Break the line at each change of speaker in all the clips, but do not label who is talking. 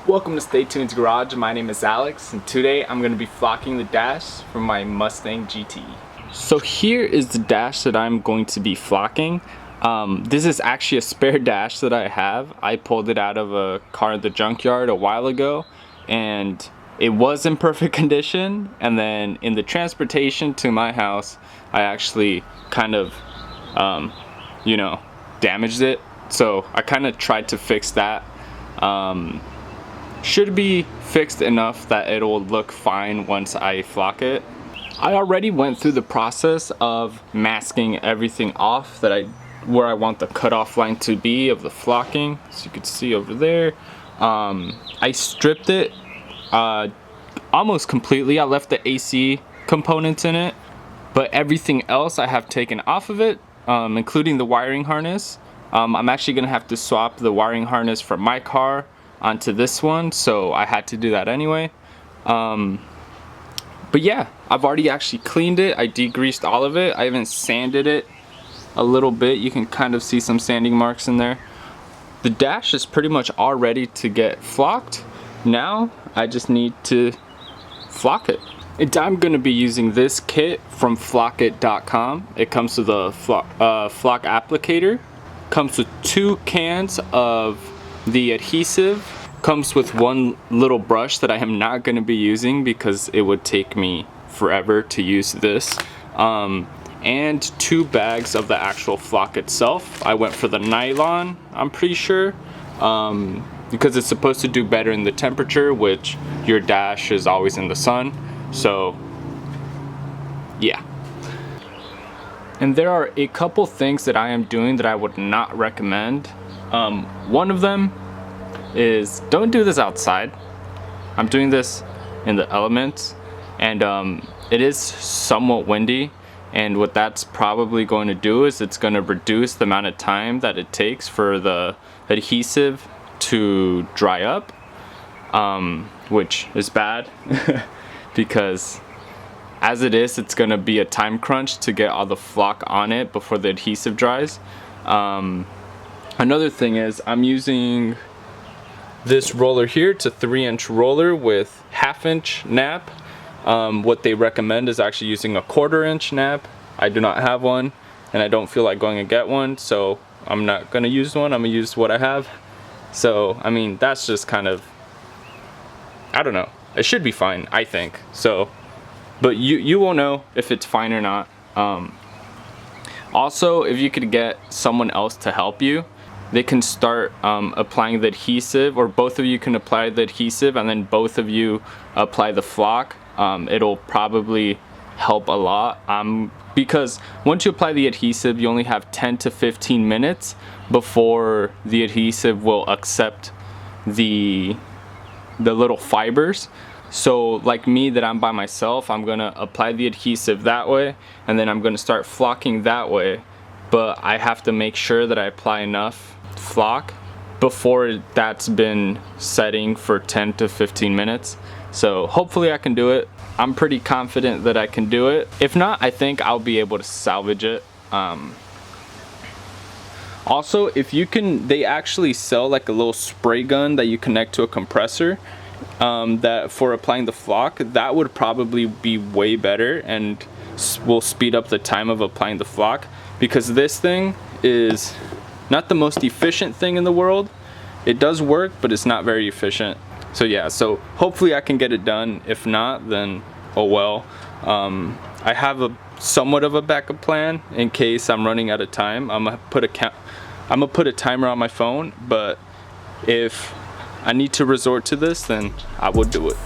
Welcome to Stay Tuned's Garage. My name is Alex, and today I'm going to be flocking the dash from my Mustang GT. So here is the dash that I'm going to be flocking. This is actually a spare dash that I have. I pulled it out of a car at the junkyard a while ago, and it was in perfect condition. And then in the transportation to my house, I actually kind of, damaged it. So I kind of tried to fix that. Should be fixed enough that it'll look fine once I flock it. I already went through the process of masking everything off where I want the cutoff line to be of the flocking. So you can see over there. I stripped it almost completely. I left the AC components in it, but everything else I have taken off of it, including the wiring harness. I'm actually gonna have to swap the wiring harness from my car onto this one, so I had to do that anyway. But yeah, I've already actually cleaned it. I degreased all of it. I even sanded it a little bit. You can kind of see some sanding marks in there. The dash is pretty much all ready to get flocked. Now I just need to flock it. And I'm going to be using this kit from flockit.com. It comes with a flock applicator. Comes with 2 cans of the adhesive. Comes with one little brush that I am not going to be using because it would take me forever to use this. And 2 bags of the actual flock itself. I went for the nylon, I'm pretty sure, because it's supposed to do better in the temperature, which your dash is always in the sun. So yeah. And there are a couple things that I am doing that I would not recommend. One of them is don't do this outside. I'm doing this in the elements, and it is somewhat windy, and what that's probably going to do is it's going to reduce the amount of time that it takes for the adhesive to dry up, which is bad because as it is, it's going to be a time crunch to get all the flock on it before the adhesive dries. Another thing is I'm using this roller here. It's a 3-inch roller with 1/2-inch nap. What they recommend is actually using a 1/4-inch nap. I do not have one, and I don't feel like going and get one, so I'm not gonna use one. I'm gonna use what I have. So I mean, that's just kind of, I don't know, it should be fine, I think. So but you will know if it's fine or not. Also, if you could get someone else to help you, they can start applying the adhesive, or both of you can apply the adhesive and then both of you apply the flock. It'll probably help a lot, because once you apply the adhesive, you only have 10 to 15 minutes before the adhesive will accept the little fibers. So like me, that I'm by myself, I'm gonna apply the adhesive that way, and then I'm gonna start flocking that way. But I have to make sure that I apply enough flock before that's been setting for 10 to 15 minutes. So hopefully I can do it. I'm pretty confident that I can do it. If not, I think I'll be able to salvage it. Also, if you can, they actually sell like a little spray gun that you connect to a compressor, that for applying the flock, that would probably be way better and will speed up the time of applying the flock, because this thing is not the most efficient thing in the world. It does work, but it's not very efficient. So yeah, so hopefully I can get it done. If not, then oh well. I have a somewhat of a backup plan in case I'm running out of time. I'm gonna put a timer on my phone, but if I need to resort to this, then I would do it.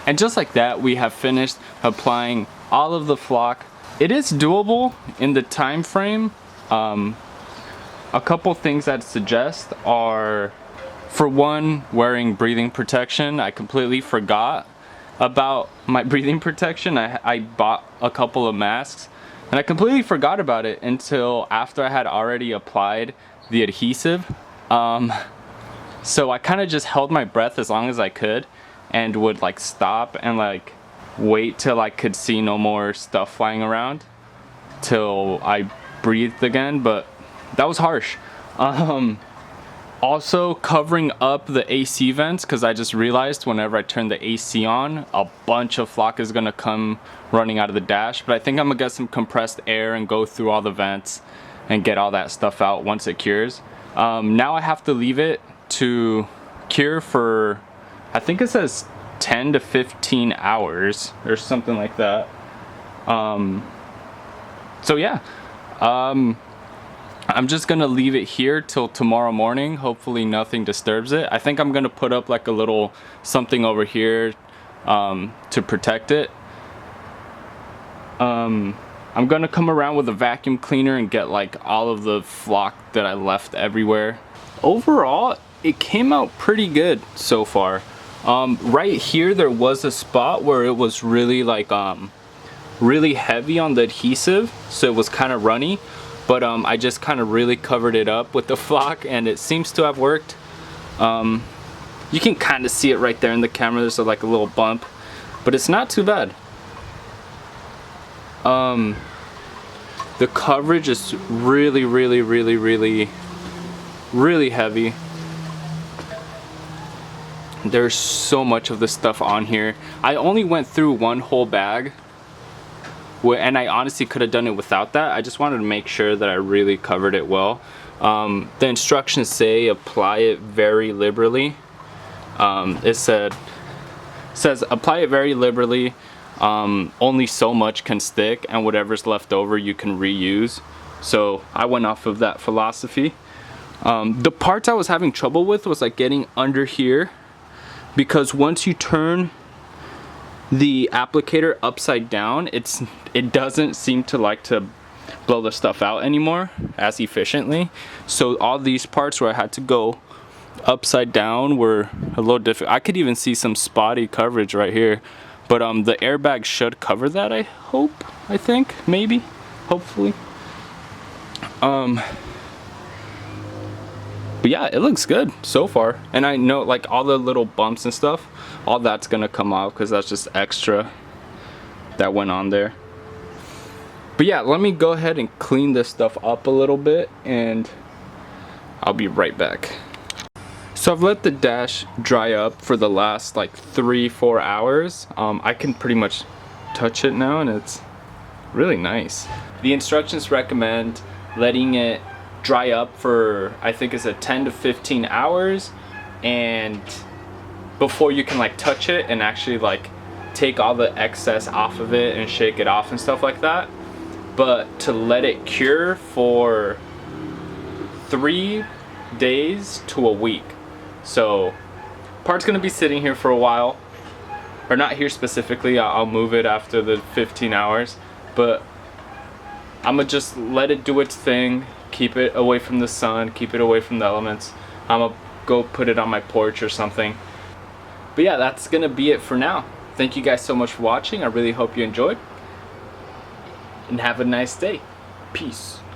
And just like that, we have finished applying all of the flock. It is doable in the time frame. A couple things I'd suggest are, for one, wearing breathing protection. I completely forgot about my breathing protection. I bought a couple of masks and I completely forgot about it until after I had already applied the adhesive. So I kind of just held my breath as long as I could and would like stop and like wait till I could see no more stuff flying around till I breathed again, but that was harsh. Also covering up the AC vents, because I just realized whenever I turn the AC on, a bunch of flock is gonna come running out of the dash, but I think I'm gonna get some compressed air and go through all the vents and get all that stuff out once it cures. Now I have to leave it to cure for, I think it says 10 to 15 hours or something like that. So yeah, I'm just gonna leave it here till tomorrow morning. Hopefully nothing disturbs it. I think I'm gonna put up like a little something over here to protect it. I'm gonna come around with a vacuum cleaner and get like all of the flock that I left everywhere. Overall, it came out pretty good so far. Right here there was a spot where it was really like really heavy on the adhesive, so it was kind of runny, but I just kind of really covered it up with the flock and it seems to have worked. You can kind of see it right there in the camera. There's like a little bump, but it's not too bad. The coverage is really heavy. There's so much of the stuff on here. I only went through one whole bag, and I honestly could have done it without that. I just wanted to make sure that I really covered it well. The instructions say apply it very liberally. It says apply it very liberally. Only so much can stick, and whatever's left over you can reuse. So I went off of that philosophy. The parts I was having trouble with was like getting under here, because once you turn the applicator upside down, it doesn't seem to like to blow the stuff out anymore as efficiently. So all these parts where I had to go upside down were a little difficult. I could even see some spotty coverage right here, but the airbag should cover that, I hope, I think, maybe, hopefully. But yeah, it looks good so far. And I know like all the little bumps and stuff, all that's gonna come off because that's just extra that went on there. But yeah, let me go ahead and clean this stuff up a little bit and I'll be right back. So I've let the dash dry up for the last like 3-4 hours. I can pretty much touch it now and it's really nice. The instructions recommend letting it dry up for, I think it's a 10 to 15 hours, and before you can like touch it and actually like take all the excess off of it and shake it off and stuff like that. But to let it cure for 3 days to a week. So part's gonna be sitting here for a while, or not here specifically, I'll move it after the 15 hours, but I'm gonna just let it do its thing, keep it away from the sun, keep it away from the elements. I'm gonna go put it on my porch or something. But yeah, that's gonna be it for now. Thank you guys so much for watching. I really hope you enjoyed, and have a nice day. Peace.